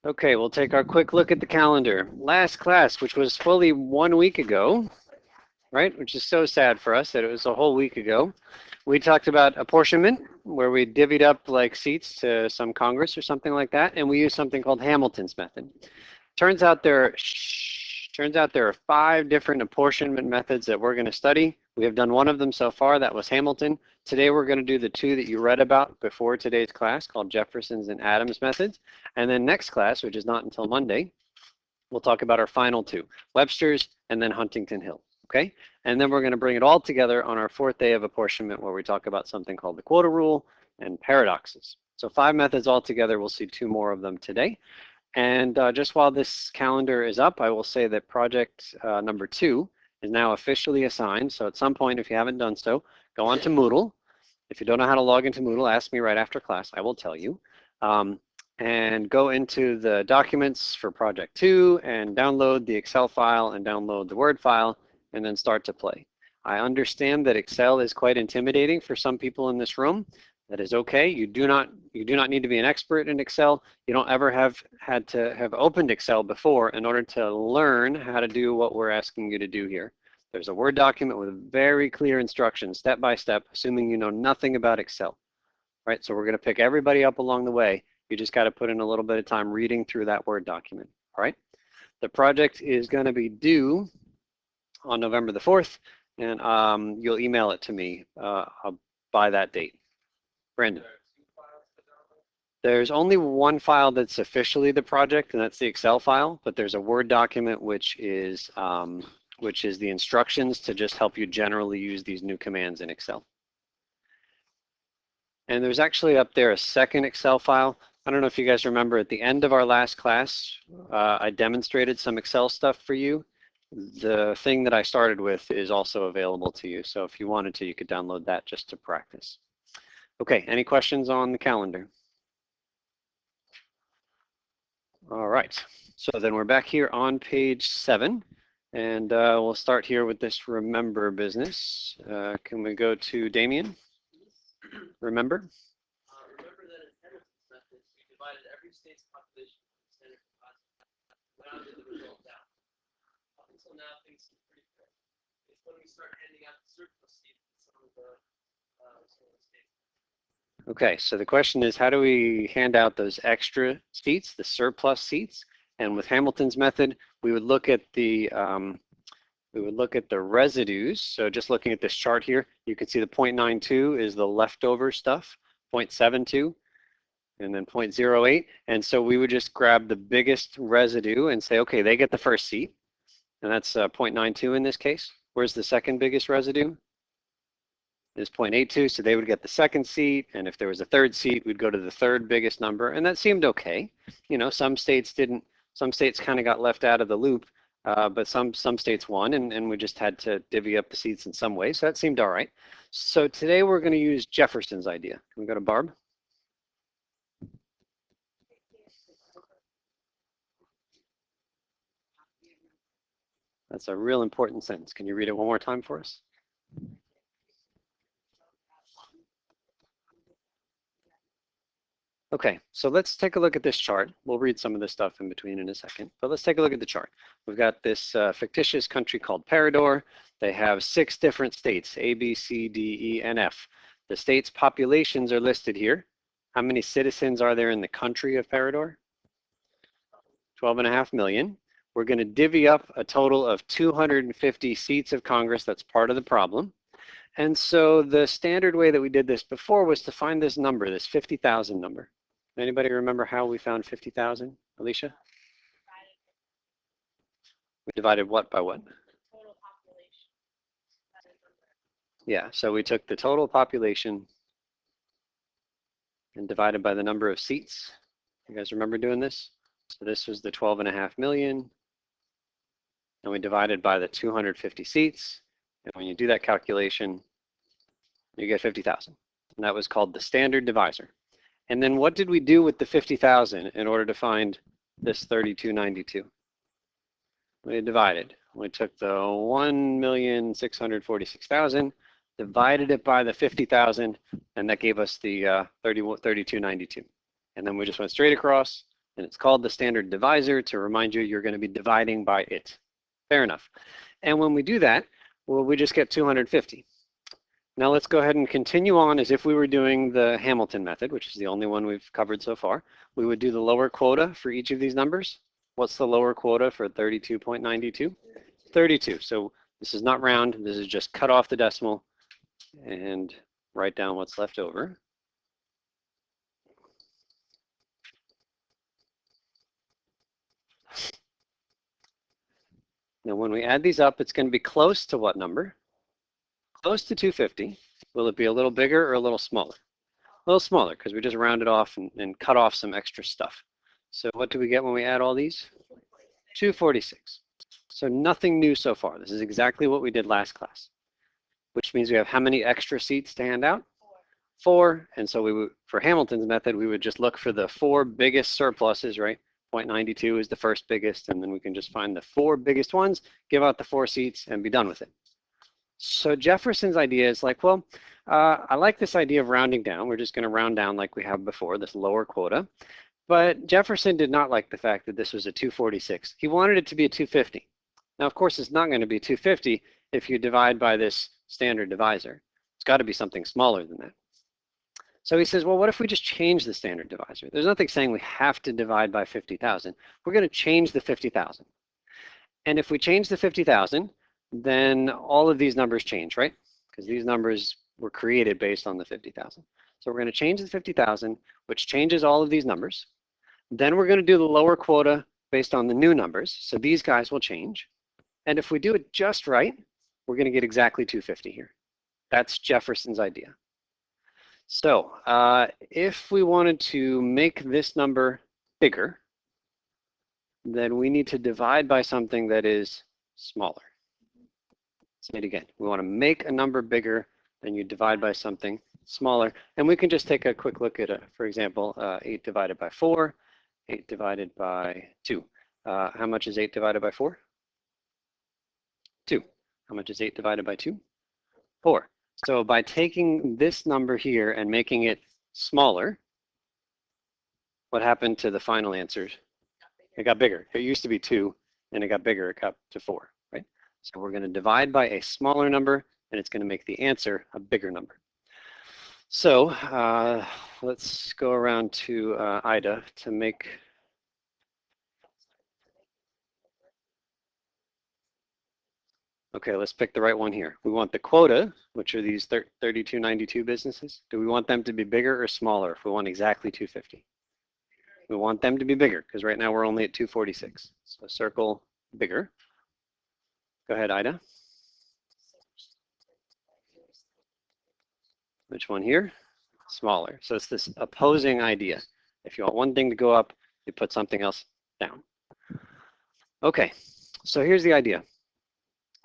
Okay, we'll take our quick look at the calendar. Last class, which was fully 1 week ago, right? Which is so sad for us that it was a whole week ago. We talked about apportionment, where we divvied up like seats to some Congress or something like that, and we used something called Hamilton's method. Turns out there are 5 different apportionment methods that we're going to study. We have done one of them so far, that was Hamilton. Today we're going to do the 2 that you read about before today's class, called Jefferson's and Adams methods. And then next class, which is not until Monday, we'll talk about our final 2, Webster's and then Huntington Hill. Okay? And then we're going to bring it all together on our 4th day of apportionment, where we talk about something called the Quota Rule and paradoxes. So 5 methods all together. We'll see 2 more of them today. And just while this calendar is up, I will say that project number 2 is now officially assigned. So at some point, if you haven't done so, go on to Moodle. If you don't know how to log into Moodle, ask me right after class. I will tell you. And go into the documents for project 2 and download the Excel file and download the Word file and then start to play. I understand that Excel is quite intimidating for some people in this room. That is okay. You do not need to be an expert in Excel. You don't ever have had to have opened Excel before in order to learn how to do what we're asking you to do here. There's a Word document with very clear instructions, step by step, assuming you know nothing about Excel. Right? So we're going to pick everybody up along the way. You just got to put in a little bit of time reading through that Word document. All right? The project is going to be due on November the 4th, and you'll email it to me by that date. Brandon. There's only one file that's officially the project, and that's the Excel file, but there's a Word document which is the instructions to just help you generally use these new commands in Excel. And there's actually up there a second Excel file. I don't know if you guys remember, at the end of our last class, I demonstrated some Excel stuff for you. The thing that I started with is also available to you, so if you wanted to, you could download that just to practice. Okay, any questions on the calendar? All right, so then we're back here on page 7, and we'll start here with this remember business. Can we go to Damien? Remember? Remember that in Hamilton's method, we divided every state's population into standard deposit. Rounded the result down. Up until now, things seem pretty fair. It's when we start handing out the surplus seats in some of the states. Okay, so the question is, how do we hand out those extra seats, the surplus seats? And with Hamilton's method, we would look at the residues. So just looking at this chart here, you can see the 0.92 is the leftover stuff, 0.72, and then 0.08. And so we would just grab the biggest residue and say, okay, they get the first seat. And that's 0.92 in this case. Where's the second biggest residue? Is 0.82, so they would get the second seat, and if there was a third seat, we'd go to the third biggest number, and that seemed okay. You know, some states didn't, some states kind of got left out of the loop, but some states won, and we just had to divvy up the seats in some way, so that seemed all right. So today we're going to use Jefferson's idea. Can we go to Barb? That's a real important sentence. Can you read it one more time for us? Okay, so let's take a look at this chart. We'll read some of this stuff in between in a second, but let's take a look at the chart. We've got this fictitious country called Parador. They have 6 different states, A, B, C, D, E, and F. The states' populations are listed here. How many citizens are there in the country of Parador? 12.5 million. We're going to divvy up a total of 250 seats of Congress. That's part of the problem. And so the standard way that we did this before was to find this number, this 50,000 number. Anybody remember how we found 50,000? Alicia? We divided what by what? Total population. Yeah, so we took the total population and divided by the number of seats. You guys remember doing this? So this was the 12.5 million. And we divided by the 250 seats. And when you do that calculation, you get 50,000. And that was called the standard divisor. And then what did we do with the 50,000 in order to find this 3292? We divided. We took the 1,646,000, divided it by the 50,000, and that gave us the 3292. And then we just went straight across And it's called the standard divisor to remind you you're going to be dividing by it. Fair enough. And when we do that, well, we just get 250. Now let's go ahead and continue on as if we were doing the Hamilton method, which is the only one we've covered so far. We would do the lower quota for each of these numbers. What's the lower quota for 32.92? 32. So this is not round. This is just cut off the decimal and write down what's left over. Now when we add these up, it's going to be close to what number? Close to 250. Will it be a little bigger or a little smaller? A little smaller because we just rounded off and cut off some extra stuff. So what do we get when we add all these? 246. So nothing new so far. This is exactly what we did last class, which means we have how many extra seats to hand out? 4. And so we would, for Hamilton's method, we would just look for the 4 biggest surpluses, right? 0.92 is the first biggest, and then we can just find the 4 biggest ones, give out the 4 seats, and be done with it. So Jefferson's idea is like, well, I like this idea of rounding down. We're just going to round down like we have before, this lower quota. But Jefferson did not like the fact that this was a 246. He wanted it to be a 250. Now, of course, it's not going to be 250 if you divide by this standard divisor. It's got to be something smaller than that. So he says, well, what if we just change the standard divisor? There's nothing saying we have to divide by 50,000. We're going to change the 50,000. And if we change the 50,000, then all of these numbers change, right? Because these numbers were created based on the 50,000. So we're going to change the 50,000, which changes all of these numbers. Then we're going to do the lower quota based on the new numbers. So these guys will change. And if we do it just right, we're going to get exactly 250 here. That's Jefferson's idea. So if we wanted to make this number bigger, then we need to divide by something that is smaller. Say it again. We want to make a number bigger, then you divide by something smaller. And we can just take a quick look at, for example, 8 divided by 4, 8 divided by 2. How much is 8 divided by 4? 2. How much is 8 divided by 2? 4. So by taking this number here and making it smaller, what happened to the final answers? It got bigger. It used to be 2, and it got bigger. It got to 4, right? So we're going to divide by a smaller number, and it's going to make the answer a bigger number. So let's go around to Ida to make. Okay, let's pick the right one here. We want the quota, which are these 3292 businesses. Do we want them to be bigger or smaller if we want exactly 250? We want them to be bigger because right now we're only at 246. So circle bigger. Go ahead, Ida. Which one here? Smaller. So it's this opposing idea. If you want one thing to go up, you put something else down. Okay, so here's the idea.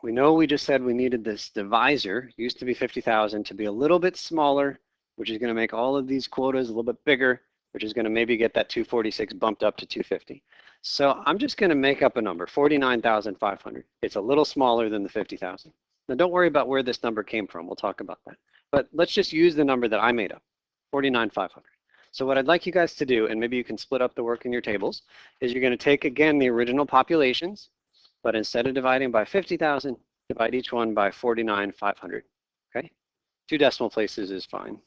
We know we just said we needed this divisor, used to be 50,000, to be a little bit smaller, which is going to make all of these quotas a little bit bigger, which is going to maybe get that 246 bumped up to 250. So I'm just going to make up a number, 49,500. It's a little smaller than the 50,000. Now don't worry about where this number came from. We'll talk about that. But let's just use the number that I made up, 49,500. So what I'd like you guys to do, and maybe you can split up the work in your tables, is you're going to take, again, the original populations, but instead of dividing by 50,000, divide each one by 49,500, okay? 2 decimal places is fine.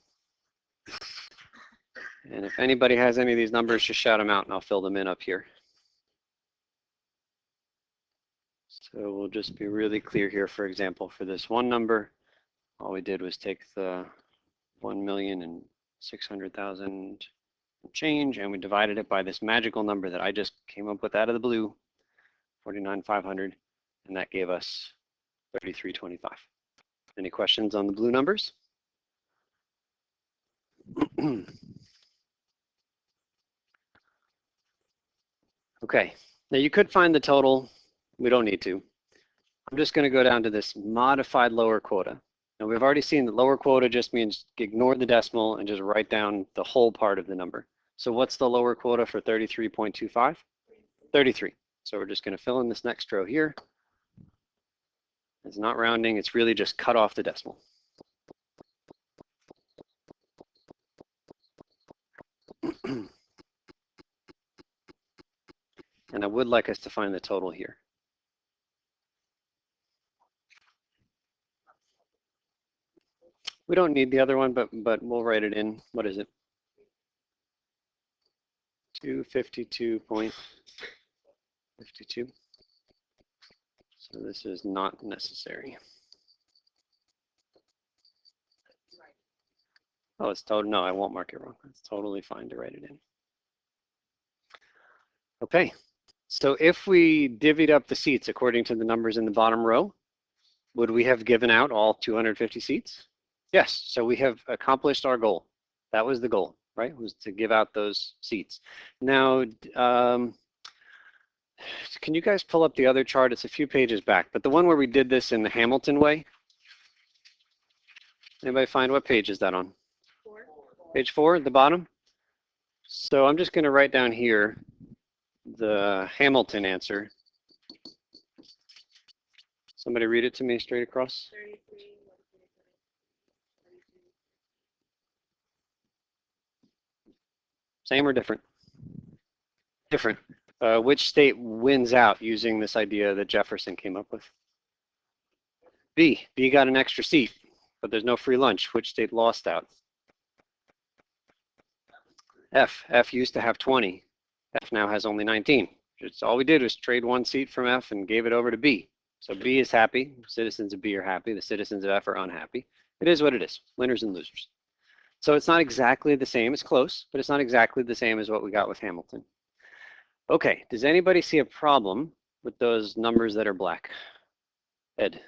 And if anybody has any of these numbers, just shout them out and I'll fill them in up here. So we'll just be really clear here. For example, for this one number, all we did was take the 1,600,000 change and we divided it by this magical number that I just came up with out of the blue, 49,500, and that gave us 3325. Any questions on the blue numbers? Okay, now you could find the total. We don't need to. I'm just going to go down to this modified lower quota. Now we've already seen that lower quota just means ignore the decimal and just write down the whole part of the number. So what's the lower quota for 33.25? 33. So we're just going to fill in this next row here. It's not rounding, it's really just cut off the decimal. And I would like us to find the total here. We don't need the other one, but we'll write it in. What is it? 252.52. So this is not necessary. Oh, it's total. No, I won't mark it wrong. It's totally fine to write it in. Okay. So if we divvied up the seats according to the numbers in the bottom row, would we have given out all 250 seats? Yes. So we have accomplished our goal. That was the goal, right? Was to give out those seats. Now, can you guys pull up the other chart? It's a few pages back, but the one where we did this in the Hamilton way. Anybody find what page is that on? 4. Page 4 at the bottom. So I'm just going to write down here the Hamilton answer. Somebody read it to me straight across. 33, 125, Same or different? Different. Which state wins out using this idea that Jefferson came up with? B. B got an extra seat, but there's no free lunch. Which state lost out? F. F used to have 20. F now has only 19. It's all we did was trade one seat from F and gave it over to B. So B is happy. Citizens of B are happy. The citizens of F are unhappy. It is what it is. Winners and losers. So it's not exactly the same. It's close, but it's not exactly the same as what we got with Hamilton. Okay, does anybody see a problem with those numbers that are black? Ed?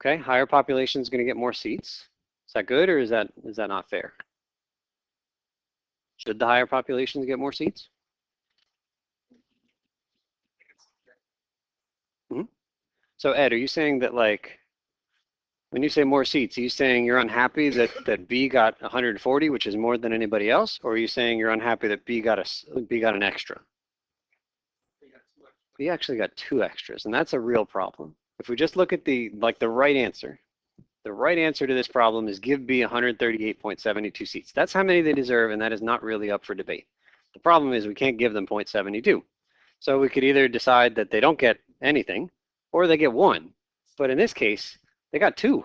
Okay, higher population is going to get more seats. Is that good, or is that not fair? Should the higher populations get more seats? So Ed, are you saying that, like, when you say more seats, are you saying you're unhappy that B got 140, which is more than anybody else, or are you saying you're unhappy that B got an extra? B actually got 2 extras, and that's a real problem. If we just look at the right answer to this problem is give B 138.72 seats. That's how many they deserve, and that is not really up for debate. The problem is we can't give them 0.72. So we could either decide that they don't get anything, or they get 1. But in this case, they got 2,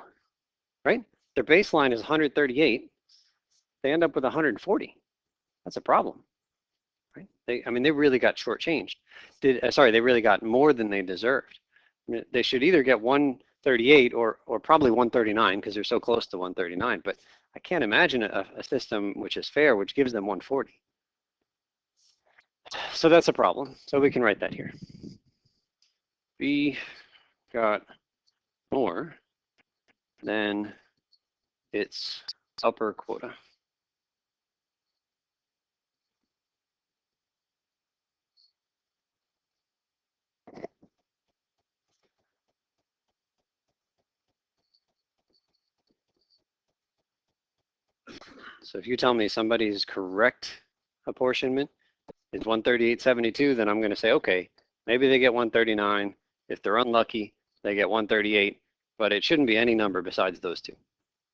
right? Their baseline is 138. They end up with 140. That's a problem, right? They really got shortchanged. They really got more than they deserved. They should either get 138 or probably 139 because they're so close to 139. But I can't imagine a system which is fair, which gives them 140. So that's a problem. So we can write that here. B got more than its upper quota. So if you tell me somebody's correct apportionment is 138.72, then I'm going to say, okay, maybe they get 139. If they're unlucky, they get 138, but it shouldn't be any number besides those two.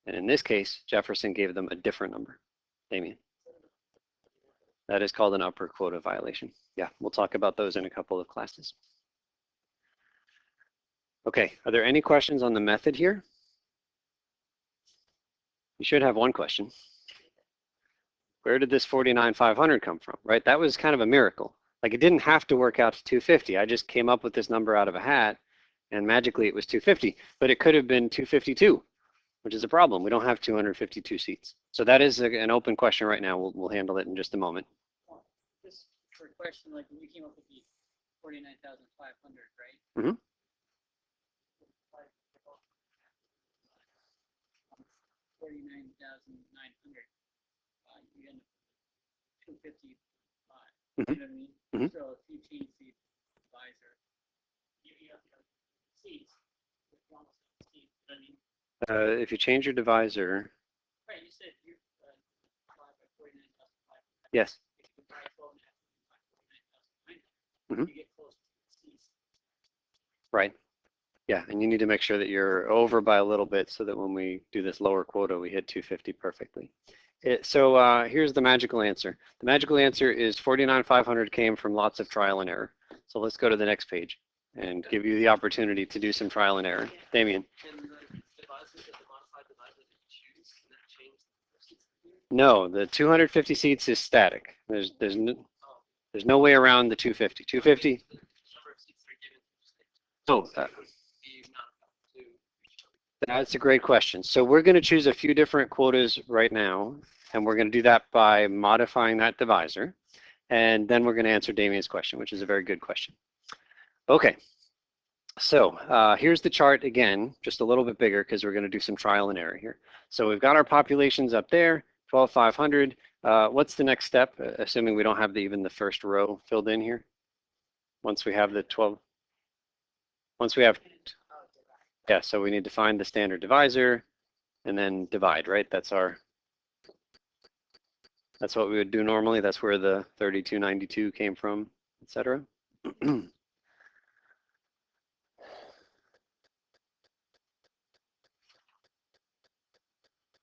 And in this case, Jefferson gave them a different number. Damien. That is called an upper quota violation. Yeah, we'll talk about those in a couple of classes. Okay, are there any questions on the method here? You should have one question. Where did this 49,500 come from, right? That was kind of a miracle. Like, it didn't have to work out to 250. I just came up with this number out of a hat, and magically it was 250. But it could have been 252, which is a problem. We don't have 252 seats. So that is an open question right now. We'll handle it in just a moment. Just for a question, like when you came up with the 49,500, right? Mm-hmm. 49,900. You end up 255. Mm-hmm. You know what I mean? Mm-hmm. So if you change the divisor, you have seats. It's almost seats. You know what I mean? If you change your divisor. Right. You said you divide by 49,500. Yes. If you divide 12 and a half by 49,900, Mm-hmm. you get close to seats. Right. Yeah, and you need to make sure that you're over by a little bit so that when we do this lower quota, we hit 250 perfectly. Here's the magical answer. The magical answer is 49,500 came from lots of trial and error. So let's go to the next page and give you the opportunity to do some trial and error. Damien. Can the divisor, the modified divisor that you choose, can that change the seats? No, the 250 seats is static. There's no way around the 250. 250. Number of seats that are given to each state. Oh, Be modified to each other. that's a great question. So we're going to choose a few different quotas right now, and we're going to do that by modifying that divisor. And then we're going to answer Damien's question, which is a very good question. Okay, so here's the chart again, just a little bit bigger because we're going to do some trial and error here. So we've got our populations up there, 12,500. What's the next step, assuming we don't have even the first row filled in here? Once we have the 12, once we have, yeah, so we need to find the standard divisor and then divide, right? That's what we would do normally. That's where the 3292 came from, etc.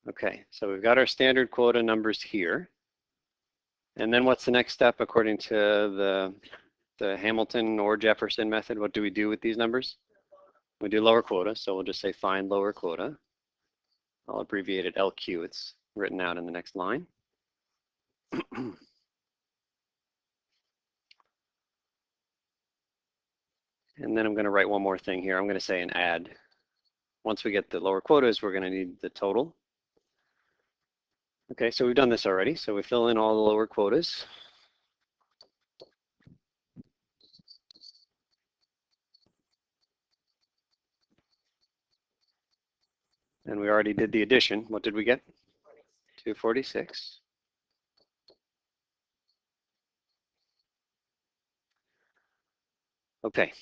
Okay, so we've got our standard quota numbers here. And then what's the next step according to the Hamilton or Jefferson method? What do we do with these numbers? We do lower quota, so we'll just say find lower quota. I'll abbreviate it LQ. It's written out in the next line. And then I'm going to write one more thing here. I'm going to say an add. Once we get the lower quotas, we're going to need the total. Okay, so we've done this already. So we fill in all the lower quotas. And we already did the addition. What did we get? 246. Okay.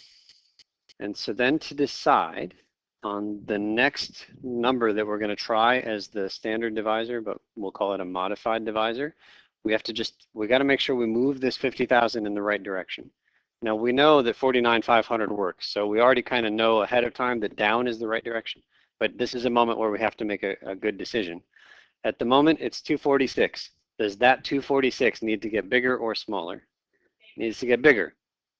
And so then to decide on the next number that we're going to try as the standard divisor, but we'll call it a modified divisor, we got to make sure we move this 50,000 in the right direction. Now we know that 49,500 works, so we already kind of know ahead of time that down is the right direction, but this is a moment where we have to make a good decision. At the moment, it's 246. Does that 246 need to get bigger or smaller? It needs to get bigger.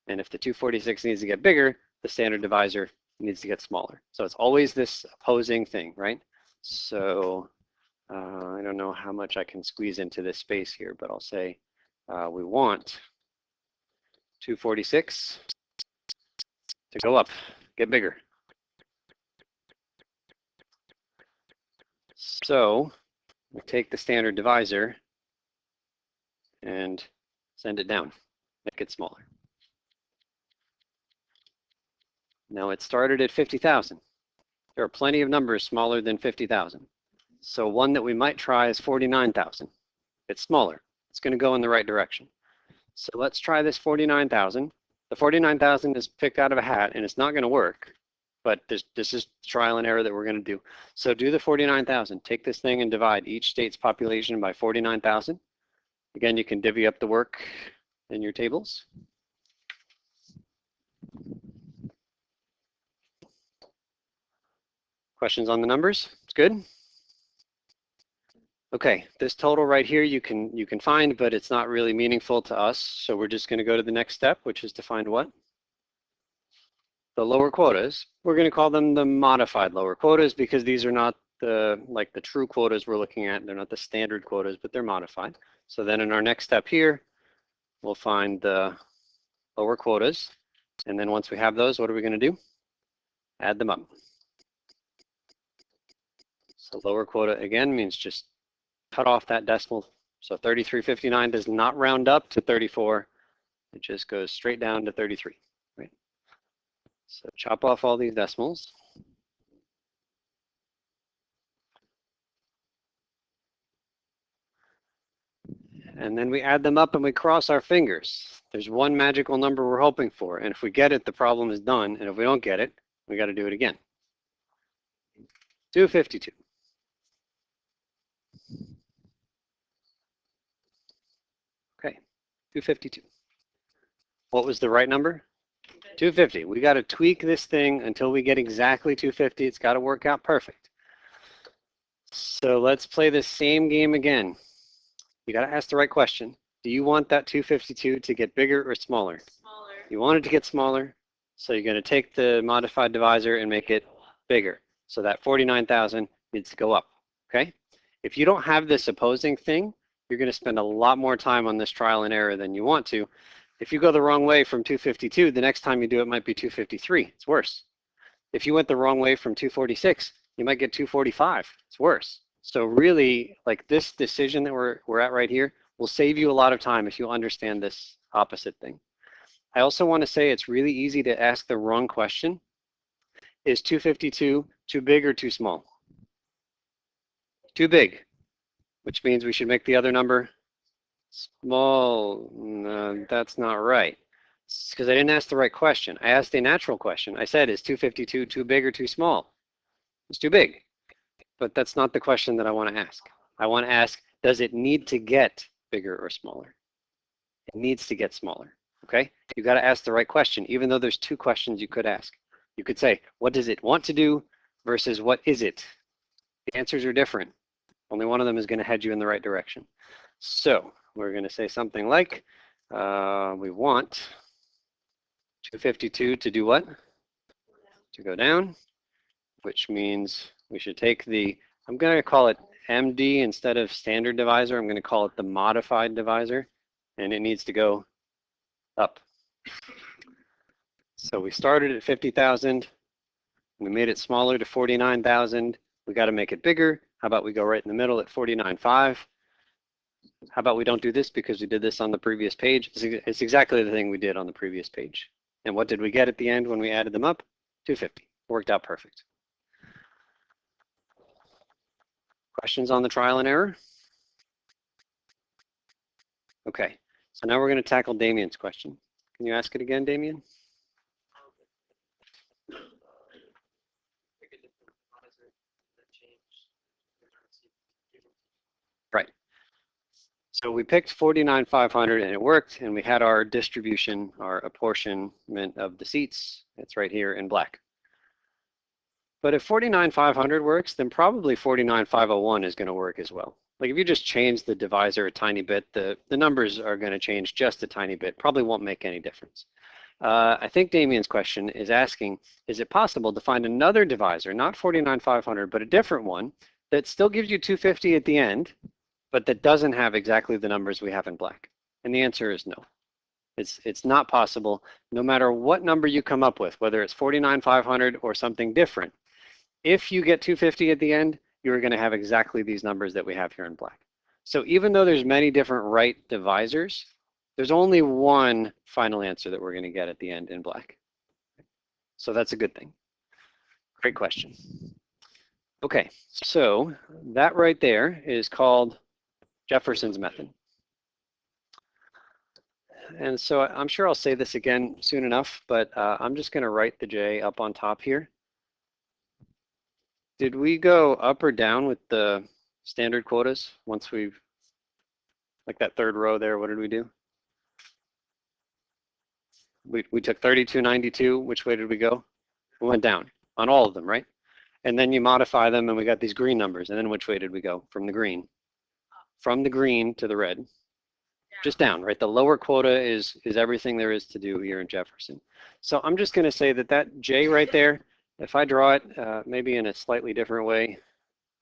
And if the 246 needs to get bigger, the standard divisor needs to get smaller. So it's always this opposing thing, right? So I don't know how much I can squeeze into this space here, but I'll say we want 246 to go up, get bigger. So we take the standard divisor and send it down, make it smaller. Now it started at 50,000. There are plenty of numbers smaller than 50,000. So one that we might try is 49,000. It's smaller. It's going to go in the right direction. So let's try this 49,000. The 49,000 is picked out of a hat and it's not going to work, but this is trial and error that we're going to do. So do the 49,000. Take this thing and divide each state's population by 49,000. Again, you can divvy up the work in your tables. Questions on the numbers? It's good. Okay, this total right here you can find, but it's not really meaningful to us. So we're just going to go to the next step, which is to find what? The lower quotas. We're going to call them the modified lower quotas because these are not the true quotas we're looking at. They're not the standard quotas, but they're modified. So then in our next step here, we'll find the lower quotas. And then once we have those, what are we going to do? Add them up. So lower quota again means just cut off that decimal. So 3359 does not round up to 34. It just goes straight down to 33, right? So chop off all these decimals. And then we add them up and we cross our fingers. There's one magical number we're hoping for. And if we get it, the problem is done. And if we don't get it, we got to do it again. 252. Okay, 252. What was the right number? 250. We got to tweak this thing until we get exactly 250. It's got to work out perfect. So let's play the same game again. You got to ask the right question. Do you want that 252 to get bigger or smaller? Smaller. You want it to get smaller, so you're going to take the modified divisor and make it bigger. So that 49,000 needs to go up, okay? If you don't have this opposing thing, you're going to spend a lot more time on this trial and error than you want to. If you go the wrong way from 252, the next time you do it might be 253. It's worse. If you went the wrong way from 246, you might get 245. It's worse. So really, like this decision that we're at right here will save you a lot of time if you understand this opposite thing. I also want to say it's really easy to ask the wrong question. Is 252 too big or too small? Too big, which means we should make the other number small. No, that's not right. It's because I didn't ask the right question. I asked a natural question. I said, is 252 too big or too small? It's too big. But that's not the question that I want to ask. I want to ask, does it need to get bigger or smaller? It needs to get smaller, okay? You got to ask the right question, even though there's two questions you could ask. You could say, what does it want to do versus what is it? The answers are different. Only one of them is going to head you in the right direction. So we're going to say something like, we want 252 to do what? To go down, which means we should take the, I'm going to call it MD instead of standard divisor. I'm going to call it the modified divisor, and it needs to go up. So we started at 50,000. We made it smaller to 49,000. We got to make it bigger. How about we go right in the middle at 49.5? How about we don't do this because we did this on the previous page? It's exactly the thing we did on the previous page. And what did we get at the end when we added them up? 250. Worked out perfect. Questions on the trial and error? Okay, so now we're going to tackle Damien's question. Can you ask it again, Damien? Right. So we picked 49,500 and it worked, and we had our distribution, our apportionment of the seats. It's right here in black. But if 49,500 works, then probably 49,501 is going to work as well. Like if you just change the divisor a tiny bit, the numbers are going to change just a tiny bit. Probably won't make any difference. I think Damien's question is asking, is it possible to find another divisor, not 49,500, but a different one that still gives you 250 at the end, but that doesn't have exactly the numbers we have in black? And the answer is no. It's not possible, no matter what number you come up with, whether it's 49,500 or something different. If you get 250 at the end, you're going to have exactly these numbers that we have here in black. So even though there's many different right divisors, there's only one final answer that we're going to get at the end in black. So that's a good thing. Great question. Okay, so that right there is called Jefferson's method. And so I'm sure I'll say this again soon enough, but I'm just going to write the J up on top here. Did we go up or down with the standard quotas once we've, like that third row there, what did we do? We took 3292, which way did we go? We went down on all of them, right? And then you modify them and we got these green numbers, and then which way did we go from the green? From the green to the red. Down. Just down, right? The lower quota is everything there is to do here in Jefferson. So I'm just gonna say that that J right there, if I draw it maybe in a slightly different way,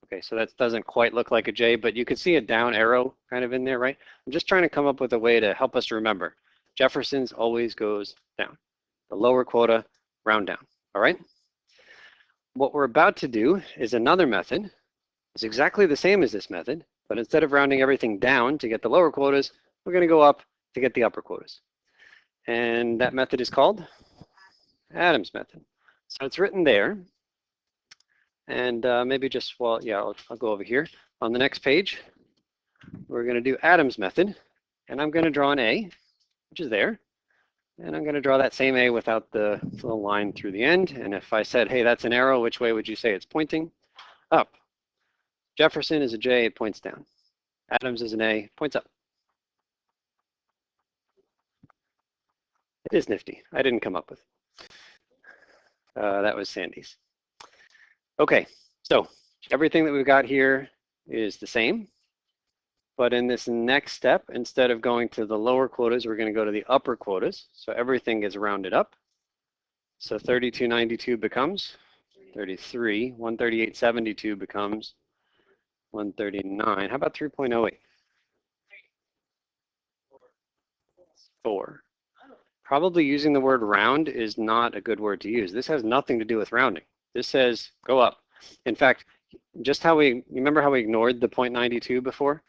okay, so that doesn't quite look like a J, but you can see a down arrow kind of in there, right? I'm just trying to come up with a way to help us remember. Jefferson's always goes down. The lower quota, round down, all right? What we're about to do is another method. It's exactly the same as this method, but instead of rounding everything down to get the lower quotas, we're gonna go up to get the upper quotas. And that method is called Adams method. So it's written there. And maybe just, well, yeah, I'll go over here. On the next page, we're going to do Adams method. And I'm going to draw an A, which is there. And I'm going to draw that same A without the little line through the end. And if I said, hey, that's an arrow, which way would you say it's pointing? Up. Jefferson is a J, it points down. Adams is an A, points up. It is nifty. I didn't come up with it. That was Sandy's. Okay, so everything that we've got here is the same. But in this next step, instead of going to the lower quotas, we're going to go to the upper quotas. So everything gets rounded up. So 3292 becomes 33. 13872 becomes 139. How about 3.08? 4. Probably using the word round is not a good word to use. This has nothing to do with rounding. This says go up. In fact, just how you remember how we ignored the 0.92 before?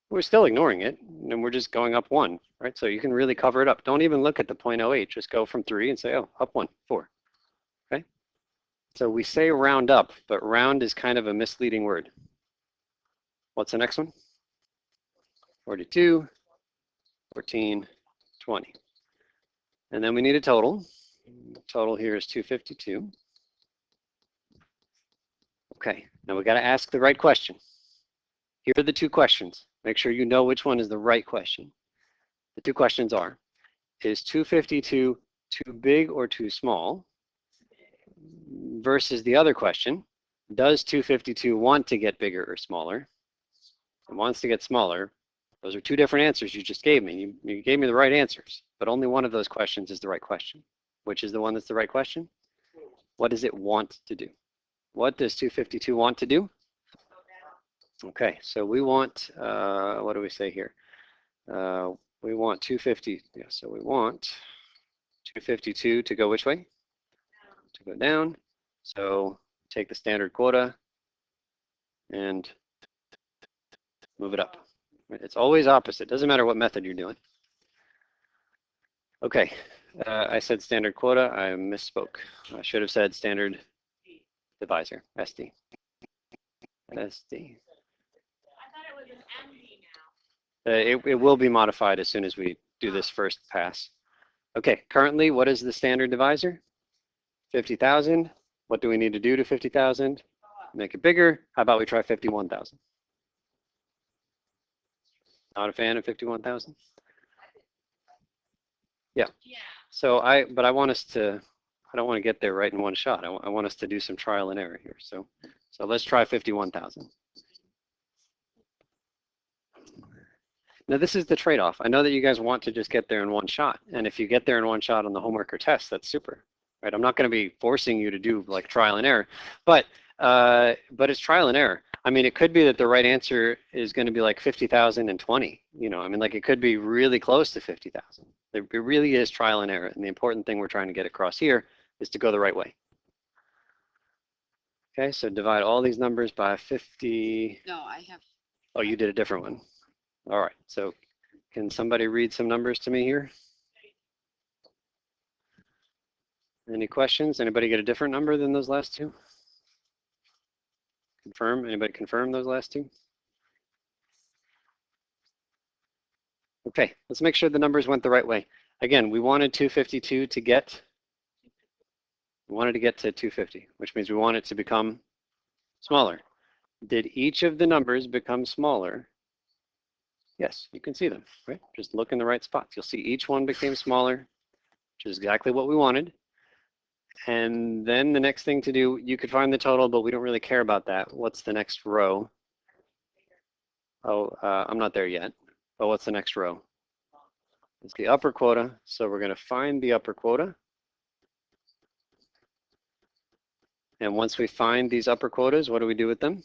We're still ignoring it, and we're just going up 1, right? So you can really cover it up. Don't even look at the 0.08. Just go from 3 and say, oh, up 1, 4. Okay? So we say round up, but round is kind of a misleading word. What's the next one? 42, 14, 20. And then we need a total. Total here is 252. Okay, now we got to ask the right question. Here are the two questions. Make sure you know which one is the right question. The two questions are, is 252 too big or too small? Versus the other question, does 252 want to get bigger or smaller? It wants to get smaller. Those are two different answers you just gave me. You gave me the right answers, but only one of those questions is the right question. Which is the one that's the right question? What does it want to do? What does 252 want to do? Okay, so we want, what do we say here? We want 250, yeah, so we want 252 to go which way? To go down. So take the standard quota and move it up. It's always opposite. Doesn't matter what method you're doing. Okay, I said standard quota. I misspoke. I should have said standard divisor, SD. SD. I thought it was an MD now. It will be modified as soon as we do this first pass. Okay, currently, what is the standard divisor? 50,000. What do we need to do to 50,000? Make it bigger. How about we try 51,000? Not a fan of 51,000? Yeah. Yeah. So but I want us to, I don't want to get there right in one shot. I want us to do some trial and error here. So let's try 51,000. Now this is the trade-off. I know that you guys want to just get there in one shot. And if you get there in one shot on the homework or test, that's super, right? I'm not going to be forcing you to do like trial and error, but it's trial and error. I mean, it could be that the right answer is going to be like 50,020. You know, I mean, like it could be really close to 50,000. It really is trial and error. And the important thing we're trying to get across here is to go the right way. Okay, so divide all these numbers by 50. No, I have. Oh, you did a different one. All right, so can somebody read some numbers to me here? Any questions? Anybody get a different number than those last two? Confirm, anybody confirm those last two? Okay, let's make sure the numbers went the right way. Again, we wanted 252 to get, we wanted to get to 250, which means we want it to become smaller. Did each of the numbers become smaller? Yes, you can see them, right? Just look in the right spots. You'll see each one became smaller, which is exactly what we wanted. And then the next thing to do, you could find the total, but we don't really care about that. What's the next row? Oh, I'm not there yet. But what's the next row? It's the upper quota. So we're going to find the upper quota. And once we find these upper quotas, what do we do with them?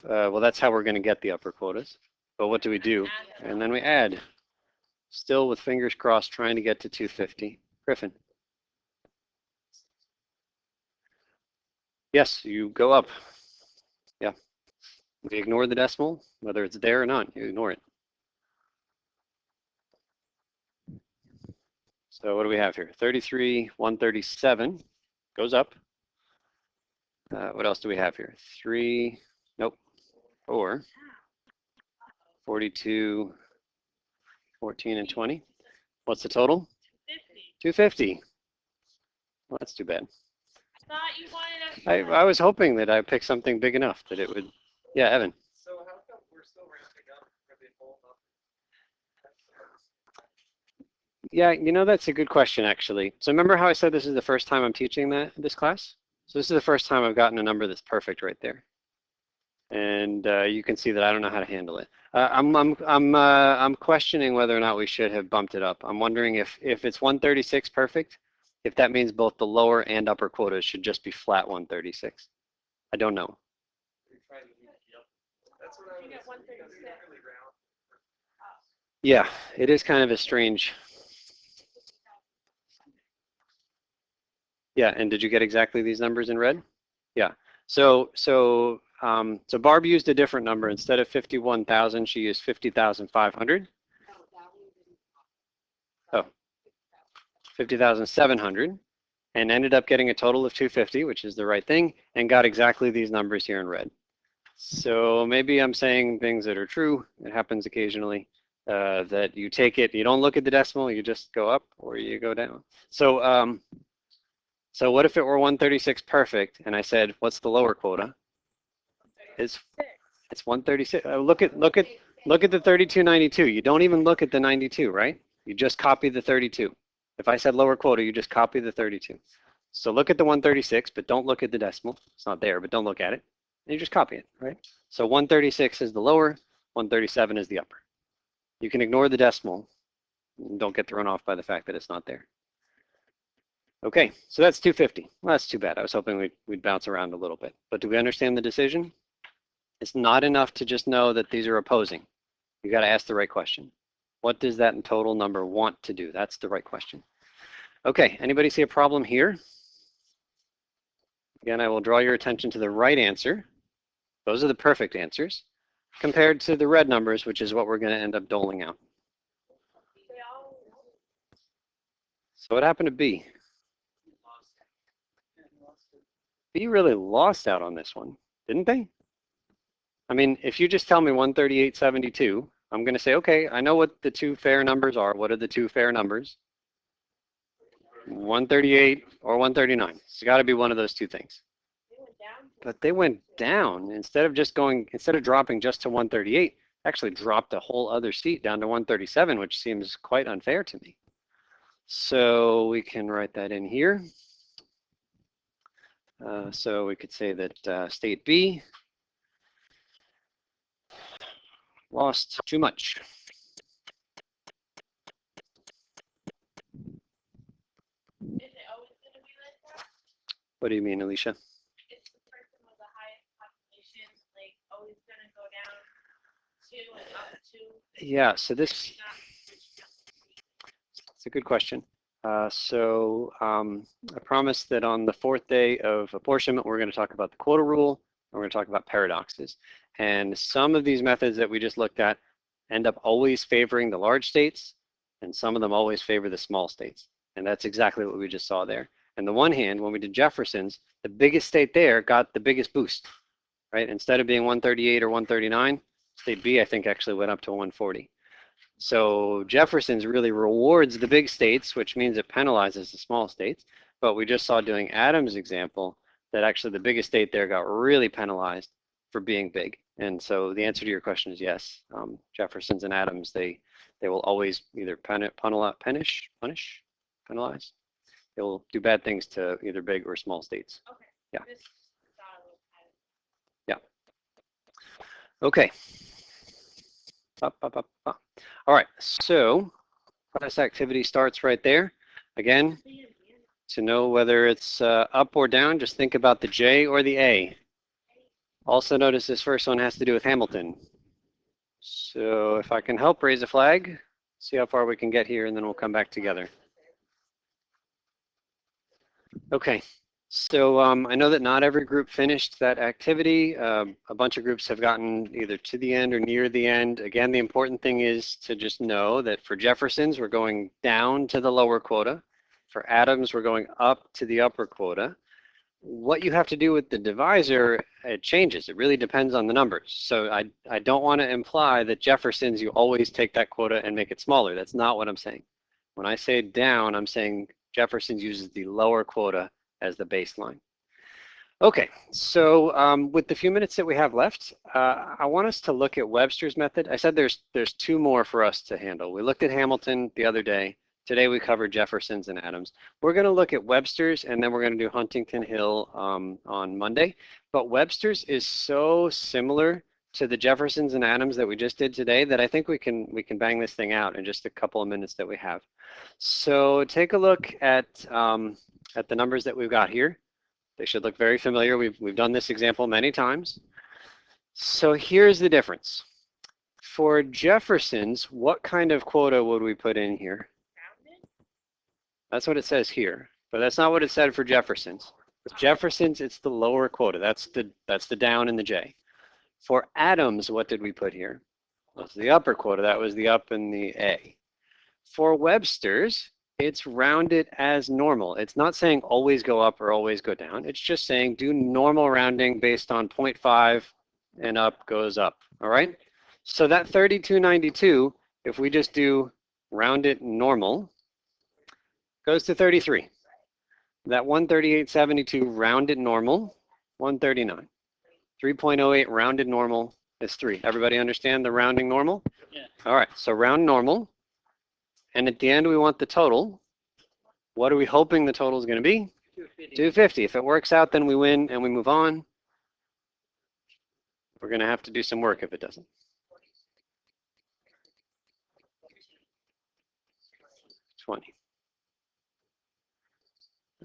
Well, that's how we're going to get the upper quotas. But what do we do? And then we add. Still with fingers crossed, trying to get to 250. Griffin. Yes, you go up. Yeah. We ignore the decimal, whether it's there or not, you ignore it. So what do we have here? 33,137 goes up. What else do we have here? 3, nope, 4, 42, 14, and 20. What's the total? 250. Well, that's too bad. I thought you wanted I was hoping that I picked something big enough that it would. Yeah, Evan. So how come we're still ramping up for the whole Yeah, you know, that's a good question, actually. So remember how I said this is the first time I'm teaching this class? So this is the first time I've gotten a number that's perfect right there. And you can see that I don't know how to handle it. I'm questioning whether or not we should have bumped it up. I'm wondering if it's 136 perfect, if that means both the lower and upper quotas should just be flat 136. I don't know. That's what I You was get 136. really round. Yeah, it is kind of a strange. Yeah, and did you get exactly these numbers in red? Yeah. So Barb used a different number. Instead of 51,000, she used 50,500. Oh, 50,700, and ended up getting a total of 250, which is the right thing, and got exactly these numbers here in red. So maybe I'm saying things that are true. It happens occasionally that you take it, you don't look at the decimal, you just go up or you go down. So what if it were 136 perfect, and I said, what's the lower quota? It's 136. Look at the 3292. You don't even look at the 92, right? You just copy the 32. If I said lower quota, you just copy the 32. So look at the 136, but don't look at the decimal. It's not there, but don't look at it. And you just copy it, right? So 136 is the lower, 137 is the upper. You can ignore the decimal. Don't get thrown off by the fact that it's not there. Okay, so that's 250. Well, that's too bad. I was hoping we'd bounce around a little bit. But do we understand the decision? It's not enough to just know that these are opposing. You got to ask the right question. What does that total number want to do? That's the right question. Okay, anybody see a problem here? Again, I will draw your attention to the right answer. Those are the perfect answers, compared to the red numbers, which is what we're going to end up doling out. So what happened to B? B really lost out on this one, didn't they? I mean, if you just tell me 138.72, I'm going to say, okay, I know what the two fair numbers are. What are the two fair numbers? 138 or 139. It's got to be one of those two things. But they went down. Instead of dropping just to 138, actually dropped a whole other seat down to 137, which seems quite unfair to me. So we can write that in here. So we could say that state B lost too much. Is it always going to be like that? What do you mean, Alicia? Is the person with the highest population like always going to go down 2 and up 2? Yeah, so this, it's a good question. I promised that on the 4th day of apportionment, we're going to talk about the quota rule, and we're going to talk about paradoxes. And some of these methods that we just looked at end up always favoring the large states, and some of them always favor the small states. And that's exactly what we just saw there. On the one hand, when we did Jefferson's, the biggest state there got the biggest boost, right? Instead of being 138 or 139, state B, I think, actually went up to 140. So Jefferson's really rewards the big states, which means it penalizes the small states. But we just saw doing Adams' example that actually the biggest state there got really penalized for being big. And so the answer to your question is yes. Jefferson's and Adams, they will always either penalize. They will do bad things to either big or small states. Okay. Yeah. This Yeah. Okay. All right, so class activity starts right there. Again, to know whether it's up or down, just think about the J or the A. Also notice this first one has to do with Hamilton. So if I can help, raise a flag, see how far we can get here, and then we'll come back together. Okay, so I know that not every group finished that activity. A bunch of groups have gotten either to the end or near the end. Again, the important thing is to just know that for Jefferson's, we're going down to the lower quota. For Adams, we're going up to the upper quota. What you have to do with the divisor, it changes. It really depends on the numbers. So I don't want to imply that Jefferson's, you always take that quota and make it smaller. That's not what I'm saying. When I say down, I'm saying Jefferson's uses the lower quota as the baseline. Okay, so with the few minutes that we have left, I want us to look at Webster's method. I said there's 2 more for us to handle. We looked at Hamilton the other day. Today we covered Jefferson's and Adams. We're going to look at Webster's, and then we're going to do Huntington Hill on Monday. But Webster's is so similar to the Jeffersons and Adams that we just did today that I think we can bang this thing out in just a couple of minutes that we have. So take a look at the numbers that we've got here. They should look very familiar. We've done this example many times. So here's the difference. For Jefferson's, what kind of quota would we put in here? That's what it says here, but that's not what it said for Jefferson's. With Jefferson's, it's the lower quota. That's the down in the J. For Adams, what did we put here? That's the upper quota. That was the up in the A. For Webster's, it's rounded as normal. It's not saying always go up or always go down. It's just saying do normal rounding based on 0.5 and up goes up. All right? So that 3292, if we just do round it normal, goes to 33. That 138.72 rounded normal, 139. 3.08 rounded normal is 3. Everybody understand the rounding normal? Yeah. All right, so round normal. And at the end, we want the total. What are we hoping the total is going to be? 250. If it works out, then we win and we move on. We're going to have to do some work if it doesn't. 20.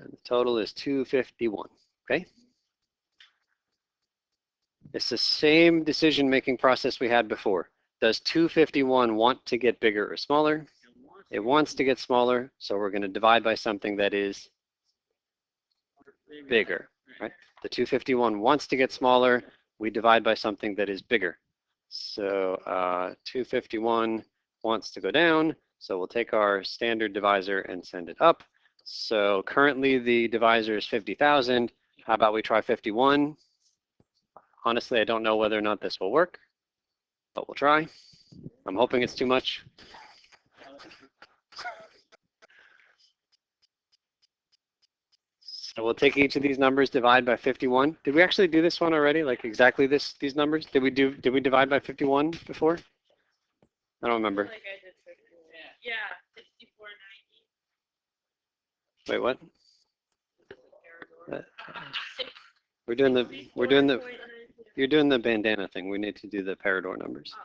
And the total is 251, okay? It's the same decision-making process we had before. Does 251 want to get bigger or smaller? It wants to get smaller, so we're going to divide by something that is bigger, right? The 251 wants to get smaller. We divide by something that is bigger. So 251 wants to go down, so we'll take our standard divisor and send it up. So currently the divisor is 50,000. How about we try 51? Honestly, I don't know whether or not this will work, but we'll try. I'm hoping it's too much. So we'll take each of these numbers, divide by 51. Did we actually do this one already? Like exactly these numbers? Did we divide by 51 before? I don't remember. Like I did 51. Yeah, 6490. Wait, what? You're doing the bandana thing. We need to do the Parador numbers.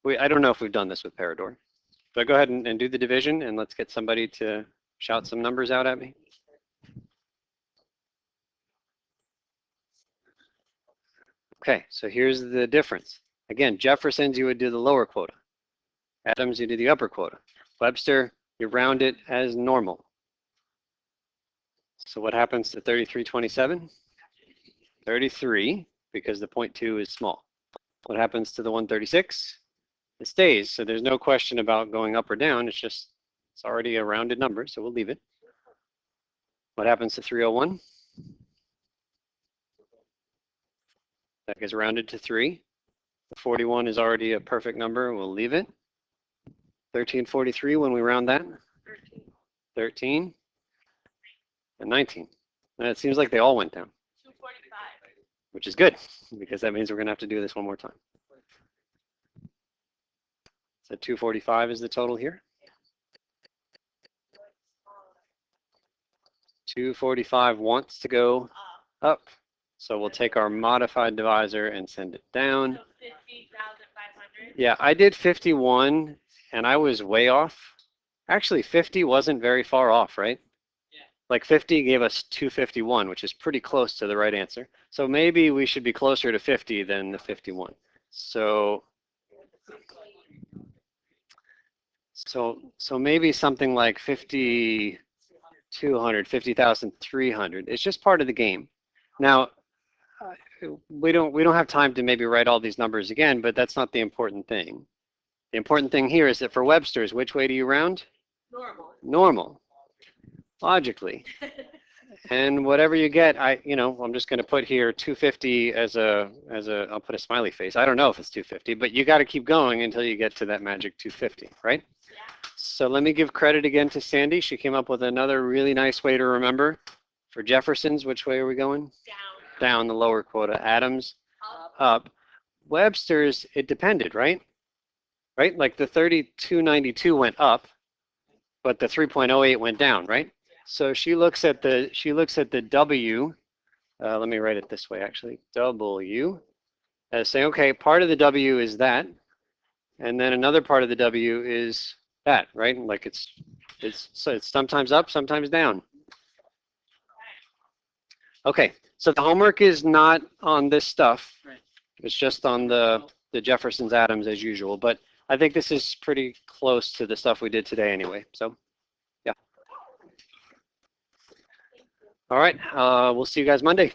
I don't know if we've done this with Parador. But go ahead and do the division, and let's get somebody to shout some numbers out at me. Okay, so here's the difference. Again, Jefferson's, you would do the lower quota. Adams, you do the upper quota. Webster, you round it as normal. So what happens to 3327? 33, because the 0.2 is small. What happens to the 136? It stays, so there's no question about going up or down. It's already a rounded number, so we'll leave it. What happens to 301? That gets rounded to 3. The 41 is already a perfect number. We'll leave it. 1343 when we round that. 13. And 19. And it seems like they all went down. 245. Which is good, because that means we're going to have to do this one more time. So 245 is the total here. 245 wants to go up. So we'll take our modified divisor and send it down. So 50,500. Yeah, I did 51 and I was way off. Actually, 50 wasn't very far off, right? Yeah. Like 50 gave us 251, which is pretty close to the right answer. So maybe we should be closer to 50 than the 51. So maybe something like 50,200, 50,300. It's just part of the game. Now, we don't have time to maybe write all these numbers again, but that's not the important thing. The important thing here is that for Webster's, which way do you round? Normal. Normal, logically. And whatever you get, I'm just going to put here 250 I'll put a smiley face. I don't know if it's 250, but you got to keep going until you get to that magic 250, right? Yeah. So let me give credit again to Sandy. She came up with another really nice way to remember. For Jefferson's, which way are we going? Down. Down, the lower quota. Adams, Up. up. Webster's, it depended, right? Right? Like the 3292 went up. but the 3.08 went down, right? So she looks at the W. Let me write it this way, actually. W as saying, okay, part of the W is that, and then another part of the W is that, right? Like it's sometimes up, sometimes down. Okay, so the homework is not on this stuff. Right. It's just on the Jefferson's atoms as usual, but I think this is pretty close to the stuff we did today anyway. So, yeah. All right, we'll see you guys Monday.